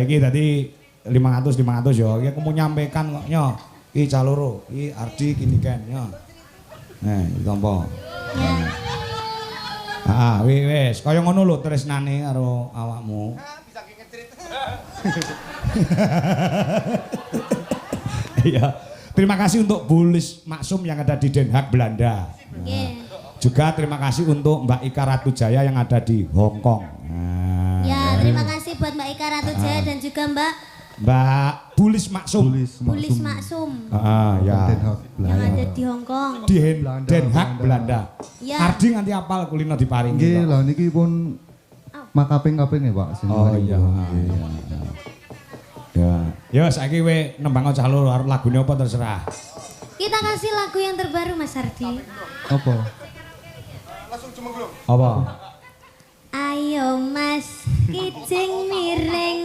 iki tadi 500 yo. Iki aku mau nyampaikan kok nyo. Iki caloro, iki Ardi kini kan nyo. Ditampa. Wis kaya ngono lho tresnane karo awakmu. Bisa ngecrit. Iya. Terima kasih untuk Bulis Maksum yang ada di Den Haag, Belanda. Juga terima kasih untuk Mbak Ika Ratujaya yang ada di Hong Kong. Ya, terima kasih buat Mbak Ika Ratujaya dan juga Mbak Bulis Maksum. Bulis Maksum. Ya. Yang ada di Hong Kong. Di Den Haag, Belanda. Ya. Ardi nganti apal kulino diparingi. Nggih, lha niki pun makaping-kaping ya, Pak. Oh iya. Ya. Ya saiki we nembang cah loro arep lagune apa terserah. Kita kasih lagu yang terbaru Mas Ardi. Apa? Langsung cuma belum. Apa? Ayo Mas, kijing miring.